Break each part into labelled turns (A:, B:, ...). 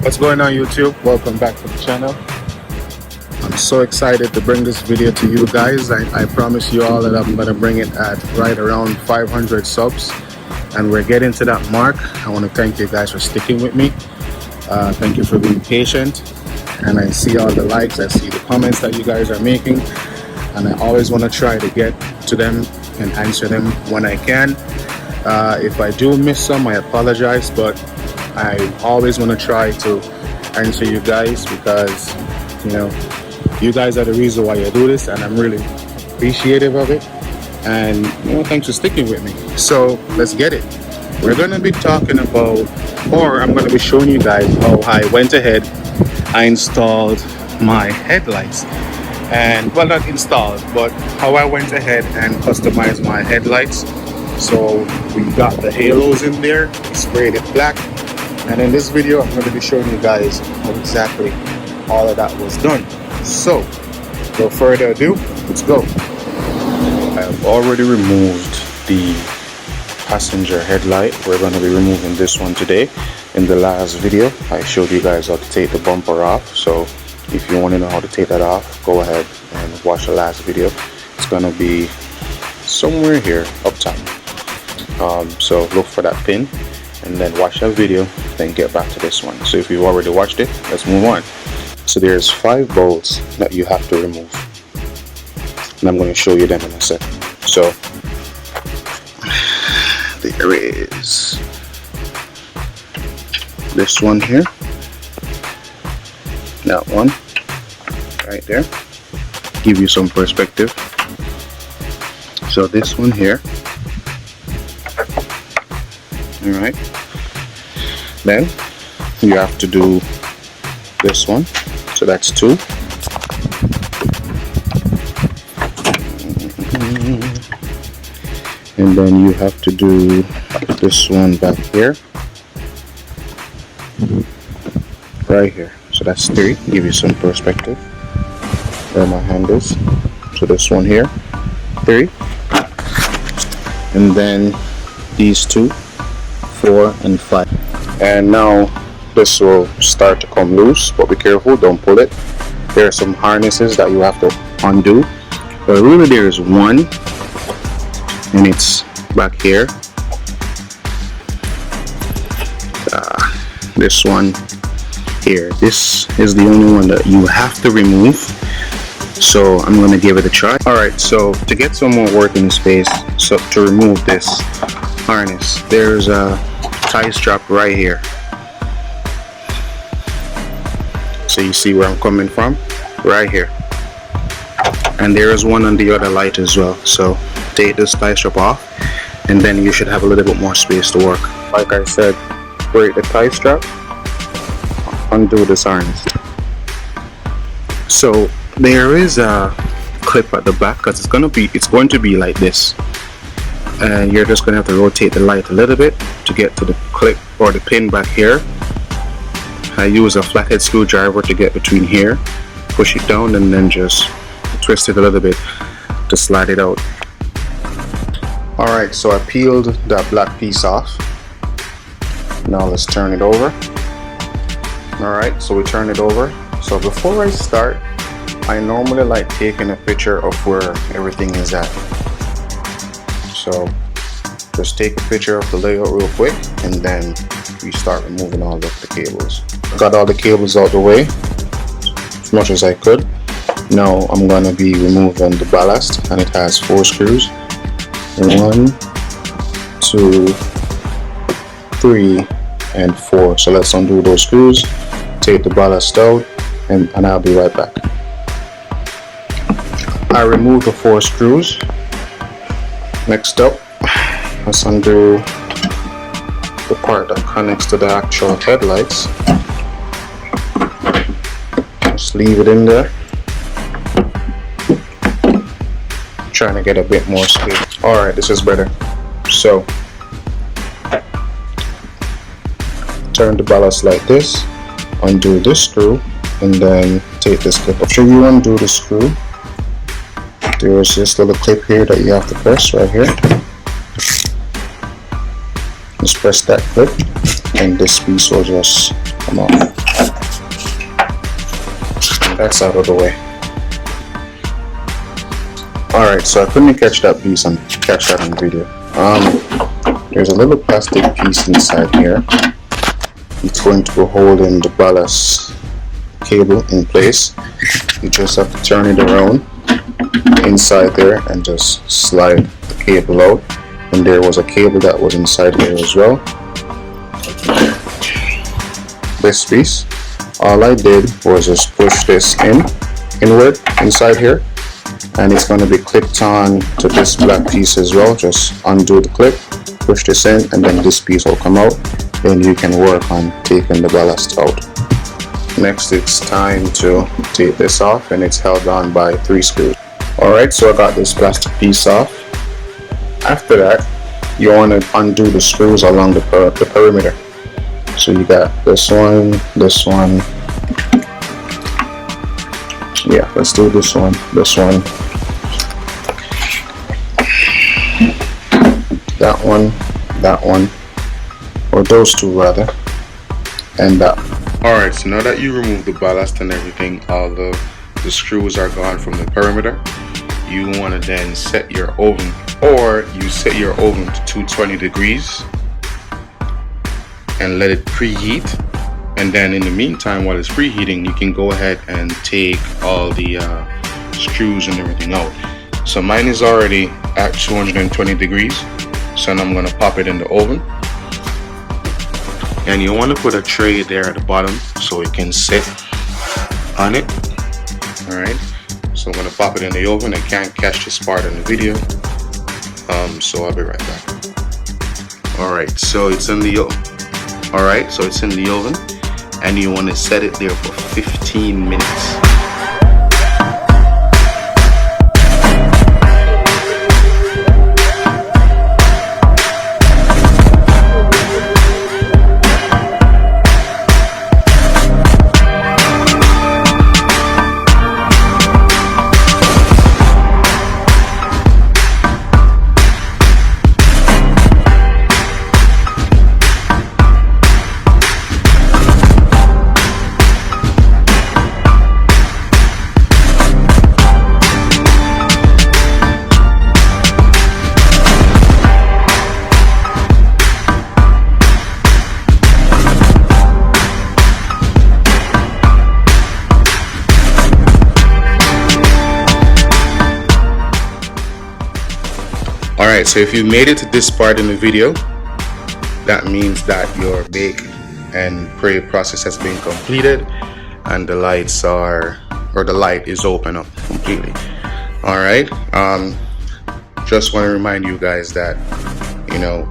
A: What's going on, YouTube? Welcome back to the channel. I'm so excited to bring this video to you guys. I promise you all that I'm going to bring it at right around 500 subs, and we're getting to that mark. I want to thank you guys for sticking with me. Thank you for being patient, and I see all the likes, I see the comments that you guys are making, and I always want to try to get to them and answer them when I can. If I do miss some, I apologize, but I always want to try to answer you guys, because you guys are the reason why I do this, and I'm really appreciative of it. And thanks for sticking with me. So let's get it. We're going to be talking about, or I'm going to be showing you guys how I went ahead, I installed my headlights. And well, not installed, but how I went ahead and customized my headlights. So we got the halos in there, sprayed it black, and in this video I'm going to be showing you guys how exactly all of that was done. So without further ado, let's go. I have already removed the passenger headlight. We're going to be removing this one today. In the last video I showed you guys how to take the bumper off, so if you want to know how to take that off, go ahead and watch the last video. It's going to be somewhere here up top. So look for that pin and then watch that video, then get back to this one. So if you've already watched it, let's move on. So there's 5 bolts that you have to remove, and I'm going to show you them in a second. So there is this one here, that one right there, give you some perspective. So this one here, all right, then you have to do this one, so that's 2. And then you have to do this one back here, right here, so that's 3. Give you some perspective where my hand is. So this one here, 3, and then these 2, 4 and 5. And now this will start to come loose, but be careful, don't pull it. There are some harnesses that you have to undo, but really there is one, and it's back here. This one here, this is the only one that you have to remove, so I'm going to give it a try. Alright, so to get some more working space, so to remove this harness, there's a tie strap right here. So you see where I'm coming from, right here, and there is one on the other light as well. So take this tie strap off, and then you should have a little bit more space to work. Like I said, break the tie strap, undo this harness. So there is a clip at the back, because it's going to be like this, and you're just going to have to rotate the light a little bit to get to the clip or the pin back here. I use a flathead screwdriver to get between here, push it down, and then just twist it a little bit to slide it out. Alright, so I peeled that black piece off. Now let's turn it over. Alright, so we turn it over. So before I start, I normally like taking a picture of where everything is at. So just take a picture of the layout real quick, and then we start removing all of the cables. Got all the cables out the way as much as I could. Now I'm going to be removing the ballast, and it has 4 screws. 1, 2, 3 and 4. So let's undo those screws, take the ballast out, and I'll be right back. I removed the 4 screws. Next up, let's undo the part that connects to the actual headlights. Just leave it in there. Trying to get a bit more space. Alright, this is better. So turn the ballast like this, undo this screw, and then take this clip. After you undo the screw, there's this little clip here that you have to press right here. Just press that clip and this piece will just come off. That's out of the way. Alright, so I couldn't catch that piece and catch that on video. There's a little plastic piece inside here. It's going to be holding the ballast cable in place. You just have to turn it around inside there and just slide the cable out. And there was a cable that was inside here as well. This piece, all I did was just push this inward inside here, and it's going to be clipped on to this black piece as well. Just undo the clip, push this in, and then this piece will come out. Then you can work on taking the ballast out. Next, it's time to take this off, and it's held on by 3 screws. Alright, so I got this plastic piece off. After that, you want to undo the screws along the perimeter. So you got this one. Yeah, let's do this one. That one, or those two rather, and that. Alright, so now that you remove the ballast and everything, all the screws are gone from the perimeter, you want to then set your oven, or you set your oven to 220 degrees and let it preheat. And then in the meantime, while it's preheating, you can go ahead and take all the screws and everything out. So mine is already at 220 degrees, so now I'm going to pop it in the oven. And you want to put a tray there at the bottom so it can sit on it. Alright, so I'm going to pop it in the oven. I can't catch this part in the video, so I'll be right back. Alright, so it's in the oven, and you want to set it there for 15 minutes. Alright, so if you made it to this part in the video, that means that your bake and pray process has been completed and the lights are, or the light is open up completely. Alright, just want to remind you guys that, you know,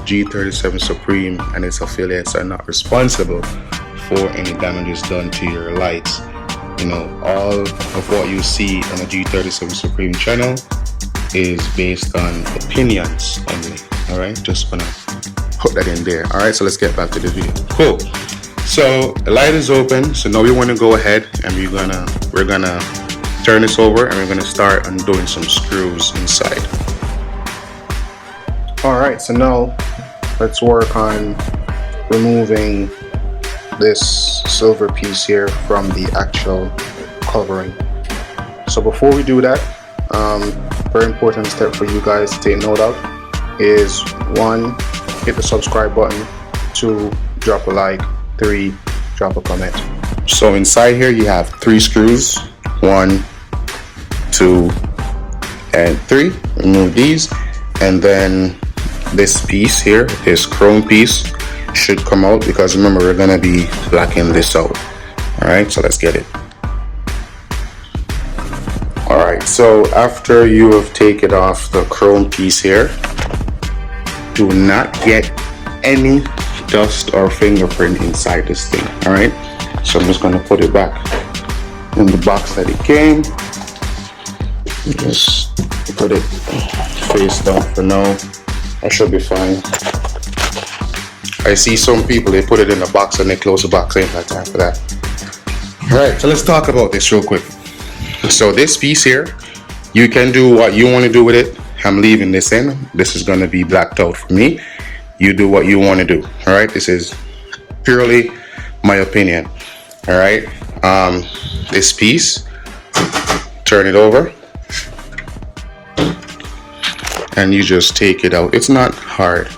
A: G37 Supreme and its affiliates are not responsible for any damages done to your lights. You know, all of what you see on the G37 Supreme channel is based on opinions only. Alright, just wanna put that in there. Alright, so let's get back to the video. Cool. So the light is open, so now we want to go ahead and we're gonna turn this over and we're gonna start undoing some screws inside. Alright, so now let's work on removing this silver piece here from the actual covering. So before we do that, very important step for you guys to take note of is 1, hit the subscribe button, 2, drop a like, 3, drop a comment. So inside here you have 3 screws, 1, 2, and 3. Remove these, and then this piece here, this chrome piece, should come out because remember we're gonna be blacking this out. Alright, so let's get it. Alright, so after you have taken off the chrome piece here, do not get any dust or fingerprint inside this thing. Alright, so I'm just going to put it back in the box that it came. Just put it face down for now. I should be fine. I see some people, they put it in a box and they close the box. Ain't got time for that. Alright, so let's talk about this real quick. So this piece here, you can do what you want to do with it. I'm leaving this in. This is going to be blacked out for me. You do what you want to do. All right, this is purely my opinion. All right, this piece, turn it over, and you just take it out. It's not hard.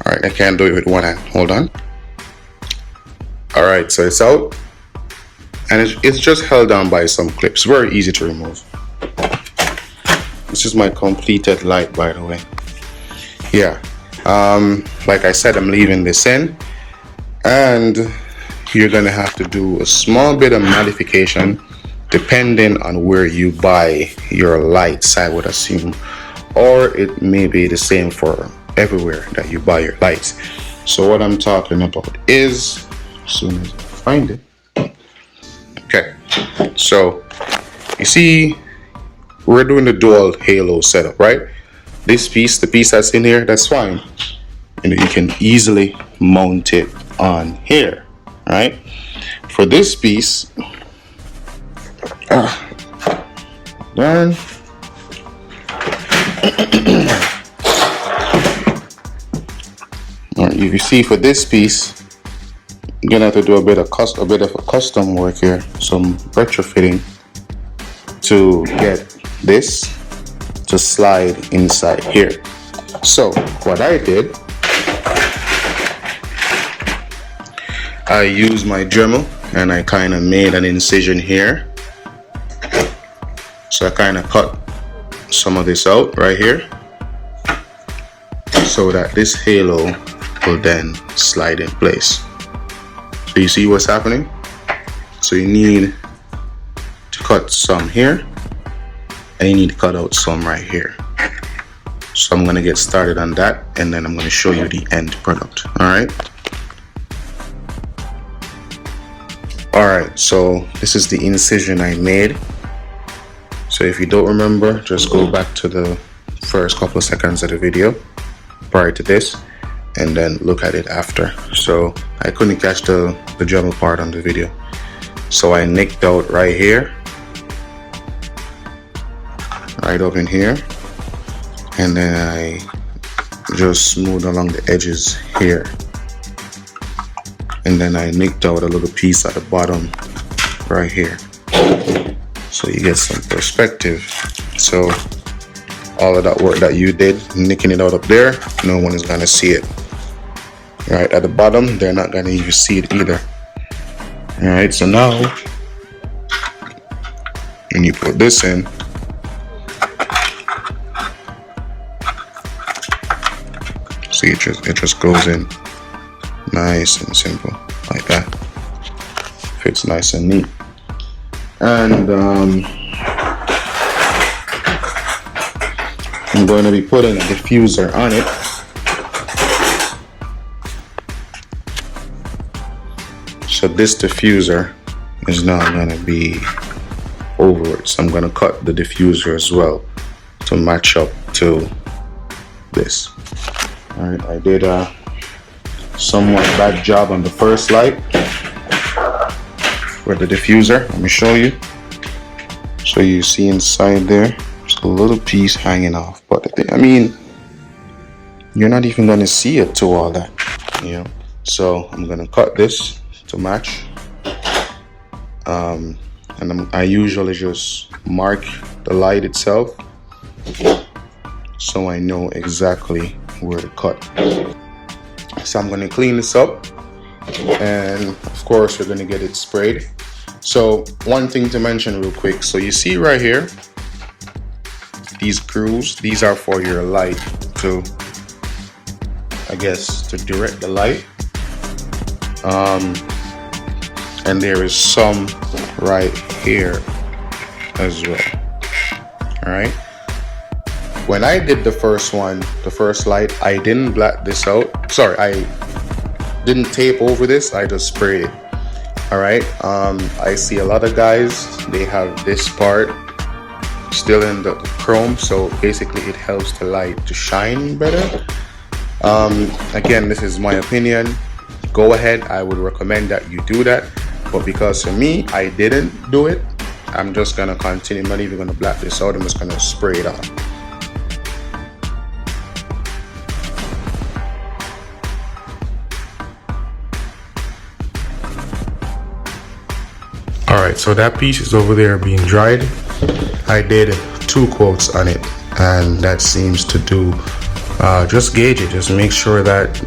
A: All right, I can't do it with one hand. Hold on. All right, so it's out, and it's just held down by some clips. Very easy to remove. This is my completed light, by the way. Yeah, like I said, I'm leaving this in, and you're gonna have to do a small bit of modification depending on where you buy your lights, I would assume, or it may be the same for everywhere that you buy your lights. So what I'm talking about is, as soon as I find it, okay, so you see we're doing the dual halo setup, right? This piece, the piece that's in here, that's fine, and you can easily mount it on here, right? For this piece, done. If you see, for this piece, you're gonna have to do a bit of custom work here, some retrofitting to get this to slide inside here. So what I did, I used my Dremel and I kind of made an incision here. So I kind of cut some of this out right here so that this halo will then slide in place. So you see what's happening? So you need to cut some here, and you need to cut out some right here. So I'm gonna get started on that, and then I'm gonna show you the end product. All right, so this is the incision I made. So if you don't remember, just go back to the first couple of seconds of the video prior to this, and then look at it after. So I couldn't catch the Dremel part on the video, so I nicked out right here, right up in here, and then I just smoothed along the edges here, and then I nicked out a little piece at the bottom right here, so you get some perspective. So all of that work that you did, nicking it out up there, no one is gonna see it. Right at the bottom, they're not gonna even see it either. All right, so now when you put this in, see, it just goes in nice and simple like that. Fits nice and neat. And I'm going to be putting a diffuser on it. So this diffuser is now going to be over it. So I'm going to cut the diffuser as well to match up to this. All right, I did a somewhat bad job on the first light with the diffuser. Let me show you. So you see inside there, there's a little piece hanging off, but I mean, you're not even going to see it to all that, you know. So I'm going to cut this to match, and I usually just mark the light itself so I know exactly where to cut. So I'm going to clean this up, and of course we're going to get it sprayed. So one thing to mention real quick, so you see right here, these grooves, these are for your light to, I guess, to direct the light. And there is some right here as well. All right. When I did the first one, the first light, I didn't black this out. Sorry, I didn't tape over this. I just sprayed it. All right. I see a lot of guys, they have this part still in the chrome, so basically it helps the light to shine better. Again, this is my opinion. Go ahead, I would recommend that you do that, but because for me, I didn't do it, I'm just gonna continue. I'm not even gonna black this out, I'm just gonna spray it on. right, so that piece is over there being dried. I did 2 quotes on it, and that seems to do. Just gauge it, just make sure that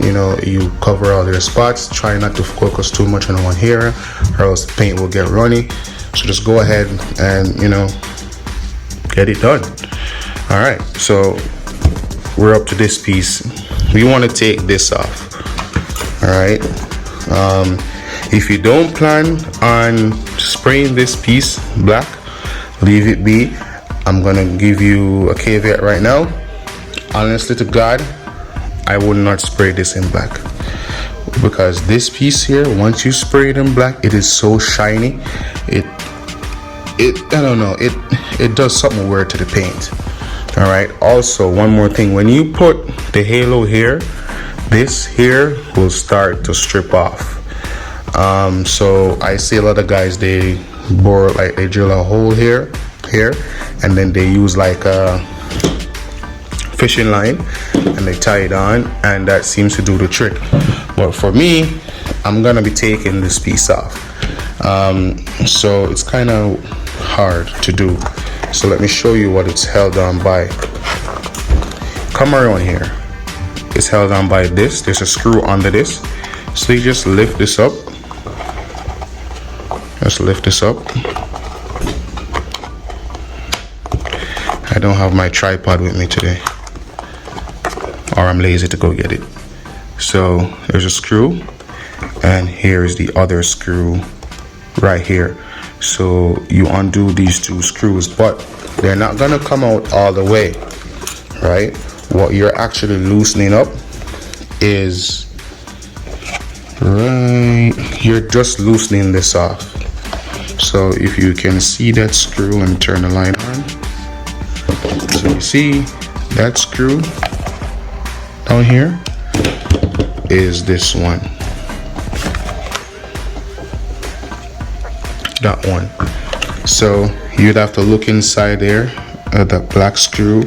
A: you cover all your spots. Try not to focus too much on one here, or else the paint will get runny. So just go ahead and get it done. All right, so we're up to this piece. We want to take this off. All right, if you don't plan on spraying this piece black, leave it be. I'm gonna give you a caveat right now. Honestly to God, I would not spray this in black, because this piece here, once you spray it in black, it is so shiny. I don't know, it does something weird to the paint. All right, also one more thing, when you put the halo here, this here will start to strip off. So I see a lot of guys, they bore, like they drill a hole here, and then they use like a fishing line and they tie it on, and that seems to do the trick. But for me, I'm gonna be taking this piece off, so it's kind of hard to do. So let me show you what it's held on by. Come around here, it's held on by this. There's a screw under this, so you just lift this up. Just lift this up. I don't have my tripod with me today, or I'm lazy to go get it. So there's a screw, and here's the other screw right here. So you undo these 2 screws, but they're not gonna come out all the way, right? What you're actually loosening up is you're just loosening this off. So if you can see that screw, and turn the light on. So you see that screw down here is this one, that one. So you'd have to look inside there at the black screw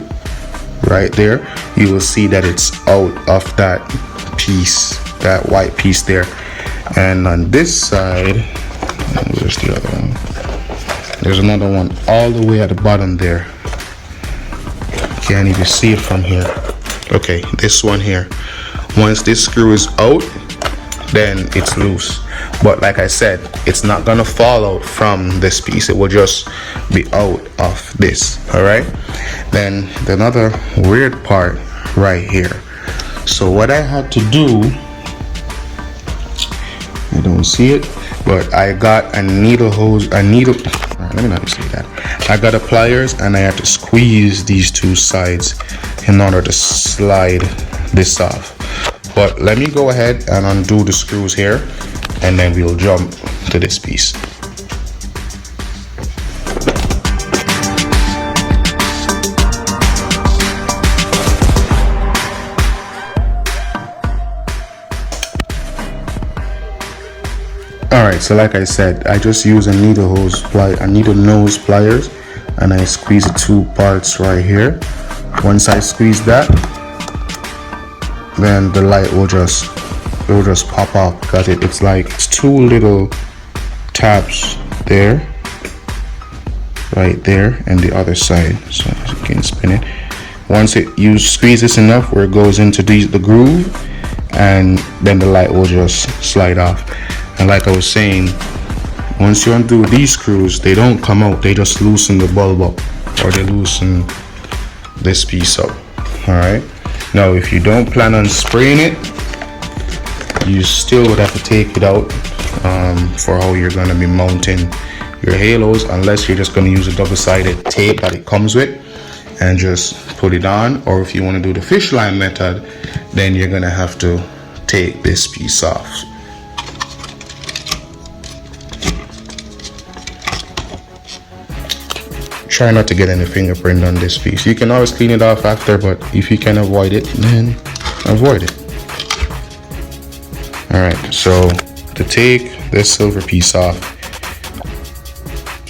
A: right there. You will see that it's out of that piece, that white piece there. And on this side, where's the other one? There's another one all the way at the bottom there. Can't even see it from here. Okay, this one here. Once this screw is out, then it's loose. But like I said, it's not gonna fall out from this piece. It will just be out of this. All right. Then another weird part right here. So what I had to do, I don't see it, but I got a needle hose, let me not say that. I got a pliers, and I had to squeeze these 2 sides in order to slide this off. But let me go ahead and undo the screws here, and then we'll jump to this piece. Alright, so like I said, I just use a needle nose pliers, and I squeeze the 2 parts right here. Once I squeeze that, then the light will just pop off, because it's 2 little tabs there, right there, and the other side. So you can spin it. Once you squeeze this enough where it goes into the groove, and then the light will just slide off. And like I was saying, once you undo these screws, they don't come out, they just loosen the bulb up, or they loosen this piece up. All right, now if you don't plan on spraying it, you still would have to take it out for how you're going to be mounting your halos, unless you're just going to use a double-sided tape that it comes with and just put it on. Or if you want to do the fish line method, then you're going to have to take this piece off. Try not to get any fingerprint on this piece. You can always clean it off after, but if you can avoid it, then avoid it. Alright, so to take this silver piece off,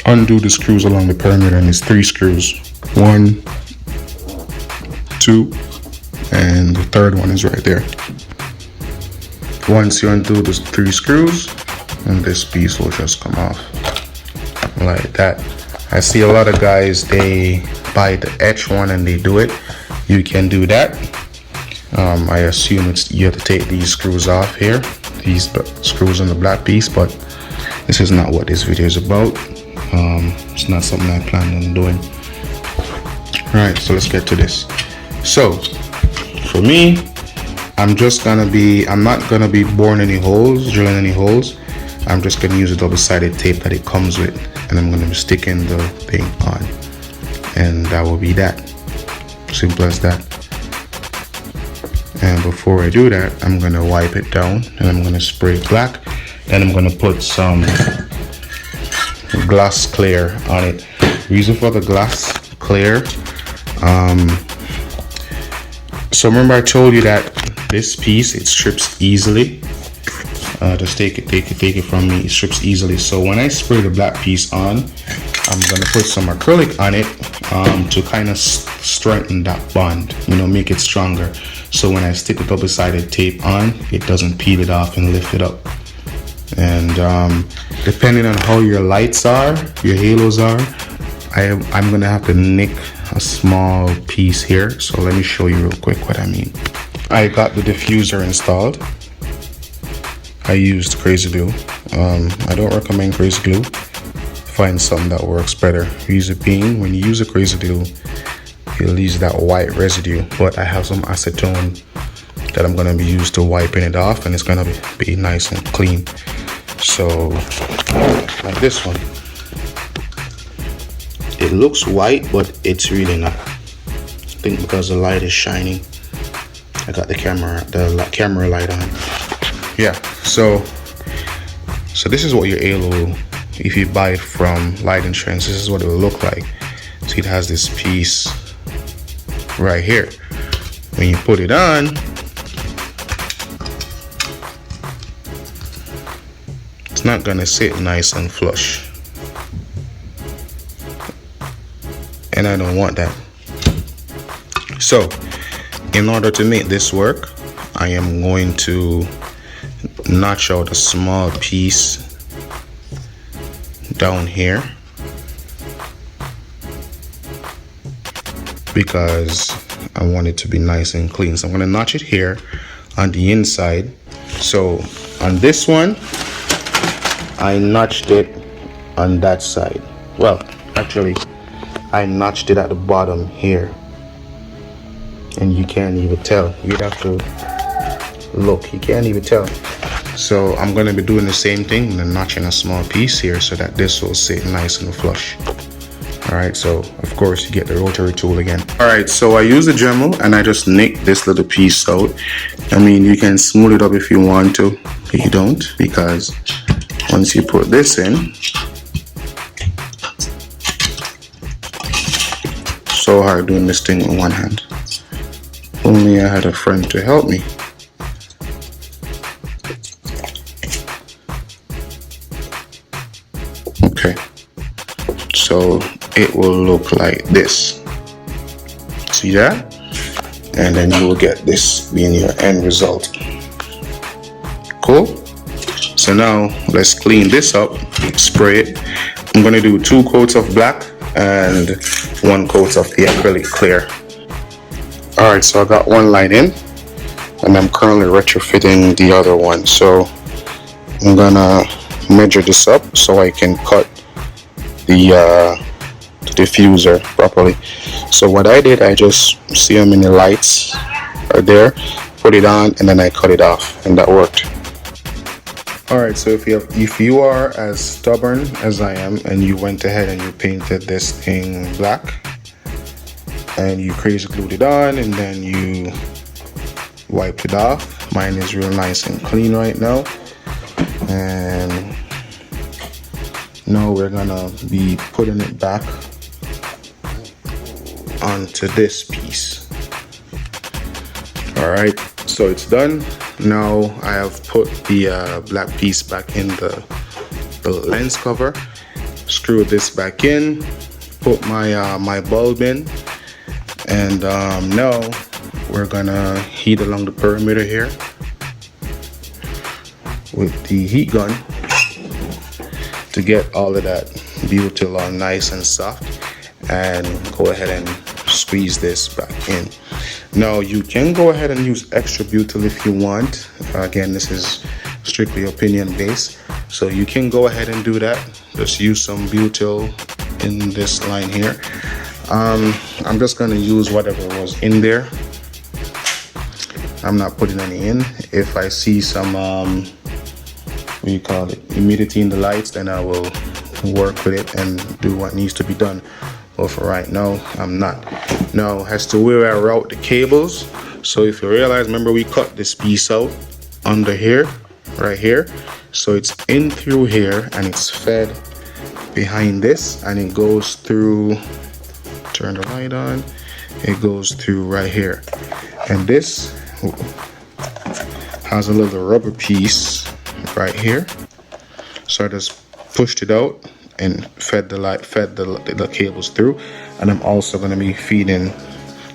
A: undo the screws along the perimeter, and it's 3 screws. 1, 2, and the 3rd one is right there. Once you undo the 3 screws, and this piece will just come off. like that. I see a lot of guys, they buy the etch one and they do it. You can do that. I assume you have to take these screws off here, these screws on the black piece, but this is not what this video is about. It's not something I plan on doing. Alright, so let's get to this. So for me, I'm not gonna be boring any holes, drilling any holes. I'm just gonna use a double-sided tape that it comes with, and I'm gonna be sticking the thing on, and that will be that. Simple as that. And before I do that, I'm gonna wipe it down and I'm gonna spray it black. Then I'm gonna put some glass clear on it. Reason for the glass clear, so remember I told you that this piece, it strips easily. Just take it from me, it strips easily. So when I spray the black piece on, I'm gonna put some acrylic on it to kind of strengthen that bond, make it stronger. So when I stick the double-sided tape on, it doesn't peel it off and lift it up. And depending on how your lights are, your halos are, I'm gonna have to nick a small piece here. So let me show you real quick what I mean. I got the diffuser installed. I used crazy glue. I don't recommend crazy glue. Find something that works better. Reason being, when you use a crazy glue, it leaves that white residue. But I have some acetone that I'm gonna be used to wiping it off, and it's gonna be nice and clean. So like this one, it looks white, but it's really not. I think because the light is shining. I got the camera light on. Yeah, so this is what your halo, if you buy it from Light Insurance, this is what it will look like. So it has this piece right here. When you put it on, it's not gonna sit nice and flush, and I don't want that. So in order to make this work, I am going to notch out a small piece down here, because I want it to be nice and clean. So I'm going to notch it here on the inside. So on this one, I notched it on that side. Well, actually, I notched it at the bottom here, and you can't even tell. You'd have to look, you can't even tell. So I'm going to be doing the same thing and notching a small piece here so that this will sit nice and flush. Alright, so of course you get the rotary tool again. Alright, so I use the Dremel and I just nick this little piece out. I mean, you can smooth it up if you want to, but you don't, because once you put this in, so hard doing this thing with one hand. Only I had a friend to help me. Okay, so it will look like this. See that? And then you will get this being your end result. Cool? So now let's clean this up, spray it. I'm going to do 2 coats of black and 1 coat of the acrylic clear. Alright, so I got one line in and I'm currently retrofitting the other one. So I'm gonna measure this up so I can cut the diffuser properly. So what I did, I just see how many lights are there, put it on, and then I cut it off, and that worked. Alright, so if you are as stubborn as I am and you went ahead and you painted this thing black and you crazy glued it on and then you wiped it off, mine is real nice and clean right now. And now we're gonna be putting it back onto this piece. Alright, so it's done. Now I have put the black piece back in the lens cover, screw this back in, put my bulb in, and now we're gonna heat along the perimeter here with the heat gun to get all of that butyl all nice and soft, and go ahead and squeeze this back in. Now you can go ahead and use extra butyl if you want. Again, this is strictly opinion based, so you can go ahead and do that. Just use some butyl in this line here. I'm just going to use whatever was in there. I'm not putting any in. If I see some what do you call it, humidity in the lights, then I will work with it and do what needs to be done. But for right now, I'm not. Now, as to where I route the cables, so if you realize, remember we cut this piece out under here, right here, so it's in through here and it's fed behind this, and it goes through, turn the light on, it goes through right here, and this has a little rubber piece right here, so I just pushed it out and fed the cables through. And I'm also going to be feeding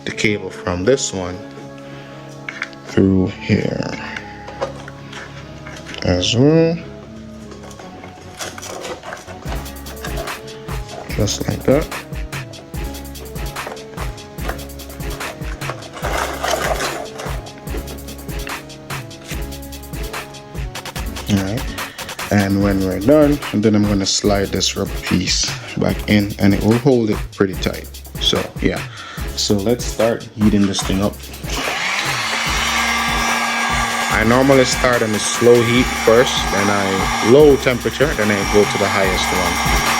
A: the cable from this one through here as well, just like that. And when we're done, then I'm going to slide this rubber piece back in, and it will hold it pretty tight. So yeah, so let's start heating this thing up. I normally start on a slow heat first, then I low temperature, then I go to the highest one.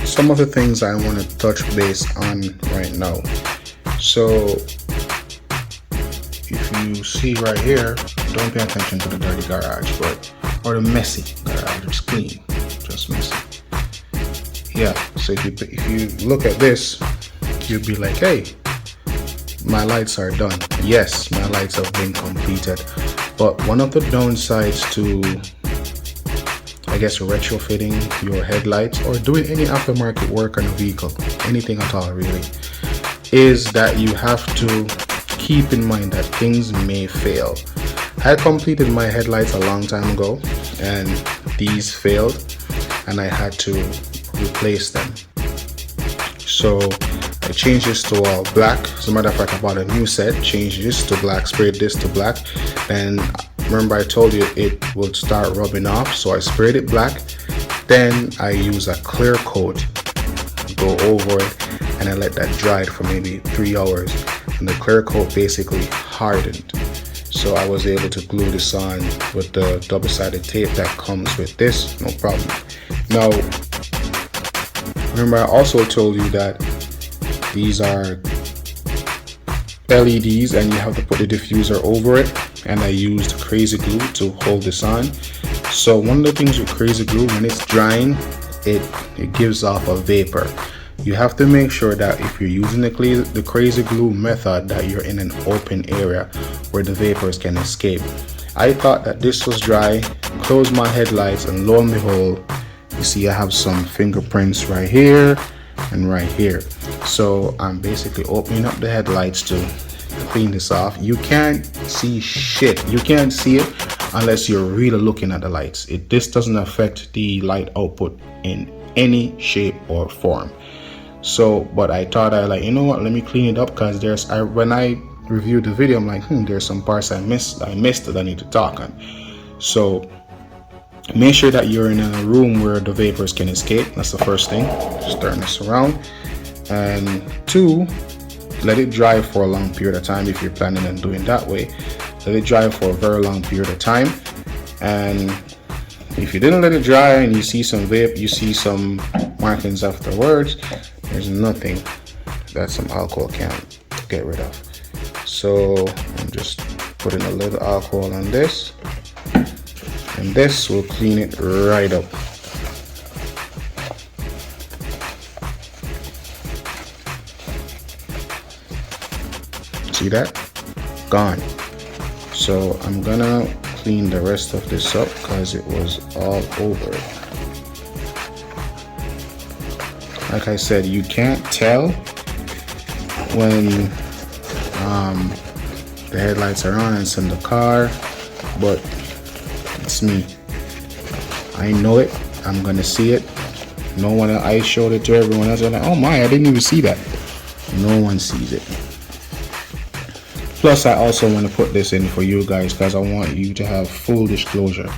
A: Some of the things I want to touch base on right now. So if you see right here, don't pay attention to the dirty garage, or the messy garage. It's clean, just messy. Yeah, so if you look at this, you'll be like, hey, my lights are done. Yes, my lights have been completed, but one of the downsides to, I guess, retrofitting your headlights or doing any aftermarket work on a vehicle, anything at all really, is that you have to keep in mind that things may fail. I completed my headlights a long time ago and these failed and I had to replace them. So I changed this to all black. As a matter of fact, I bought a new set, changed this to black, sprayed this to black, and remember I told you it would start rubbing off, so I sprayed it black. Then I use a clear coat, go over it, and I let that dry for maybe 3 hours, and the clear coat basically hardened. So I was able to glue this on with the double-sided tape that comes with this, no problem. Now, remember I also told you that these are LEDs and you have to put the diffuser over it, and I used crazy glue to hold this on. So one of the things with crazy glue, when it's drying, it gives off a vapor. You have to make sure that if you're using the crazy glue method, that you're in an open area where the vapors can escape. I thought that this was dry, closed my headlights, and lo and behold, you see I have some fingerprints right here and right here. So I'm basically opening up the headlights to clean this off. You can't see shit. You can't see it unless you're really looking at the lights. This doesn't affect the light output in any shape or form. So, but I thought you know what, let me clean it up, because when I reviewed the video, I'm like, there's some parts I missed that I need to talk on. So make sure that you're in a room where the vapors can escape. That's the first thing. Just turn this around. And 2, let it dry for a long period of time. If you're planning on doing that way, let it dry for a very long period of time. And if you didn't let it dry and you see some vape, you see some markings afterwards, there's nothing that some alcohol can't get rid of. So I'm just putting a little alcohol on this, and this will clean it right up. See that? Gone. So I'm gonna clean the rest of this up because it was all over it. Like I said, you can't tell when the headlights are on and it's in the car, but it's me. I know it. I'm gonna see it. No one. I showed it to everyone else. They're like, oh my, I didn't even see that. No one sees it. Plus, I also want to put this in for you guys because I want you to have full disclosure.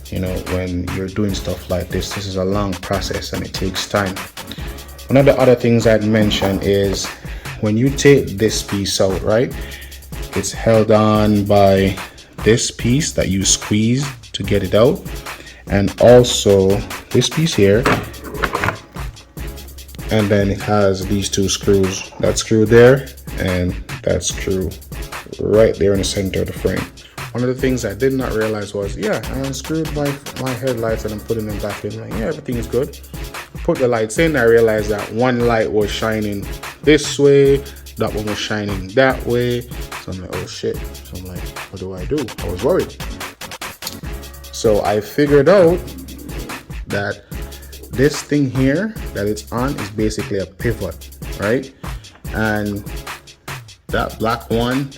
A: You know, when you're doing stuff like this, this is a long process and it takes time. One of the other things I'd mention is when you take this piece out, right? It's held on by this piece that you squeeze to get it out, and also this piece here, and then it has these two screws. That screw there and that screw right there in the center of the frame. One of the things I did not realize was, yeah, I unscrewed my headlights and I'm putting them back in. Like, yeah, everything is good. Put the lights in. I realized that one light was shining this way, that one was shining that way. So I'm like, oh shit. So I'm like, what do I do? I was worried. So I figured out that this thing here that it's on is basically a pivot, right? And that black one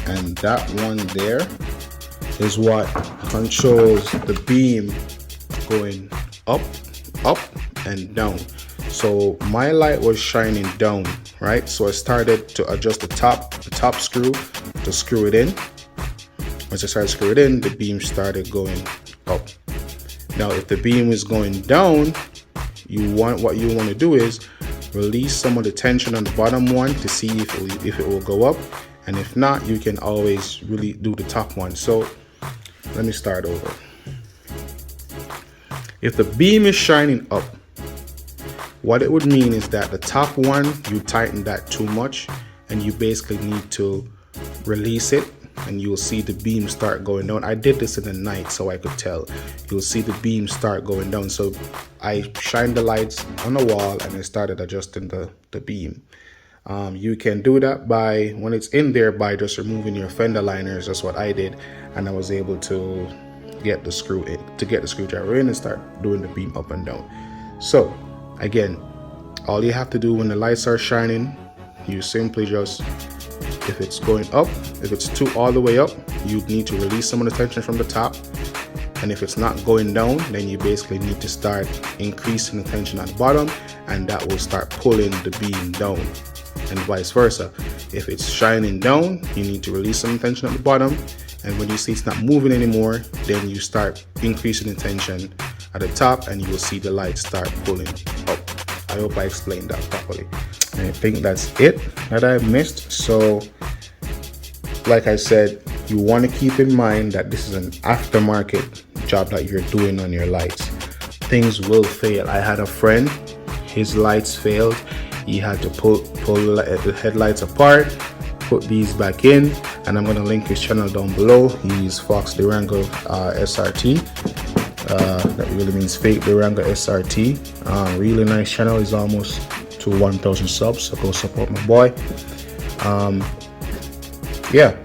A: and that one there is what controls the beam going up, up and down. So my light was shining down, right? So I started to adjust the top screw to screw it in. Once I started to screw it in, the beam started going up. Now if the beam is going down, what you want to do is release some of the tension on the bottom one to see if it will go up, and if not, you can always really do the top one. So let me start over. If the beam is shining up, what it would mean is that the top one, you tighten that too much and you basically need to release it, and you'll see the beam start going down. I did this in the night so I could tell. You'll see the beam start going down. So I shined the lights on the wall and I started adjusting the beam. You can do that by, when it's in there, by just removing your fender liners. That's what I did, and I was able to get the screwdriver in and start doing the beam up and down. So again, all you have to do when the lights are shining, you simply just, if it's going up, if it's all the way up, you need to release some of the tension from the top. And if it's not going down, then you basically need to start increasing the tension at the bottom, and that will start pulling the beam down, and vice versa. If it's shining down, you need to release some tension at the bottom, and when you see it's not moving anymore, then you start increasing the tension at the top and you will see the light start pulling up. I hope I explained that properly. And I think that's it that I missed. So like I said, you want to keep in mind that this is an aftermarket job that you're doing on your lights. Things will fail. I had a friend, his lights failed. He had to pull the headlights apart, put these back in, and I'm going to link his channel down below. He's Fox Durango SRT. That really means fake Durango SRT. Really nice channel. He's almost to 1,000 subs, so go support my boy. Yeah.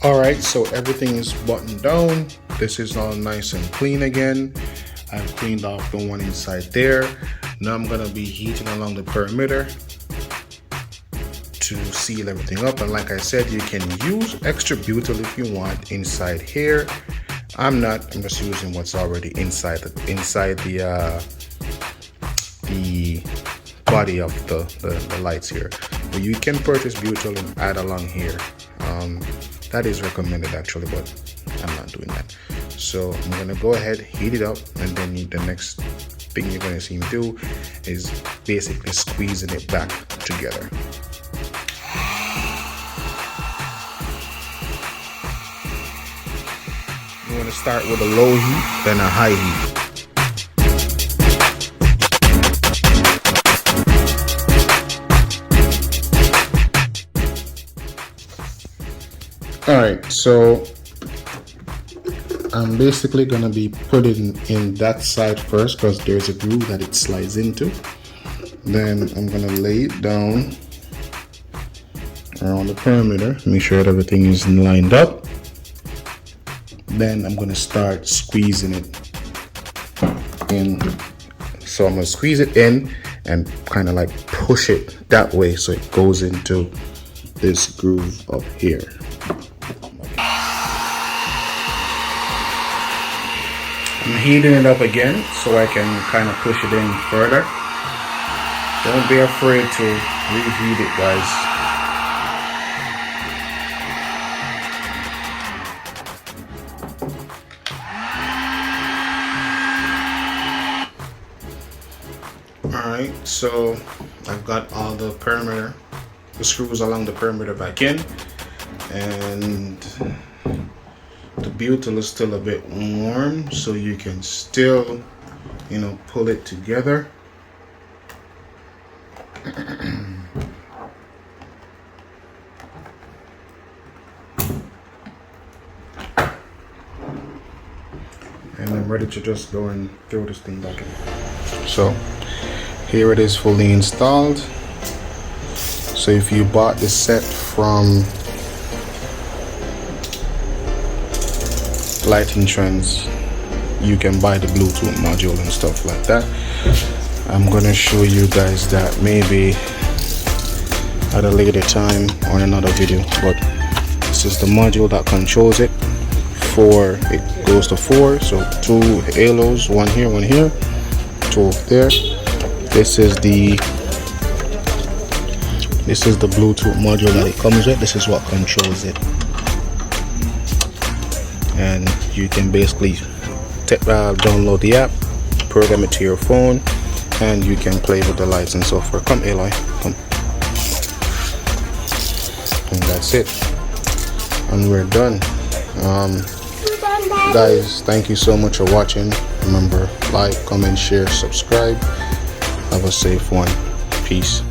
A: Alright, so everything is buttoned down. This is all nice and clean again. I've cleaned off the one inside there. Now I'm going to be heating along the perimeter to seal everything up. And like I said, you can use extra butyl if you want inside here. I'm not. I'm just using what's already inside the body of the lights here. But you can purchase butyl and add along here. That is recommended actually, but I'm not doing that. So I'm gonna go ahead, heat it up, and then the next thing you're gonna see me do is basically squeezing it back together. You want to start with a low heat, then a high heat. All right, so I'm basically gonna be putting in that side first because there's a groove that it slides into. Then I'm gonna lay it down around the perimeter, make sure that everything is lined up. Then I'm gonna start squeezing it in. So I'm gonna squeeze it in and kind of like push it that way so it goes into this groove up here. I'm heating it up again so I can kind of push it in further. Don't be afraid to reheat it, guys. Alright, so I've got all the perimeter, the screws along the perimeter back in, and the butyl is still a bit warm, so you can still, you know, pull it together. And I'm ready to just go and throw this thing back in. So here it is fully installed. So if you bought this set from Lighting Trends, you can buy the Bluetooth module and stuff like that. I'm gonna show you guys that maybe at a later time on another video, but this is the module that controls it. It goes to 4, so 2 halos, one here, 2 there. This is the Bluetooth module that it comes with. This is what controls it, and you can basically download the app, program it to your phone, and you can play with the lights and so forth. Come, Aloy, come. And that's it, and we're done. Guys, thank you so much for watching. Remember, like, comment, share, subscribe. Have a safe one. Peace.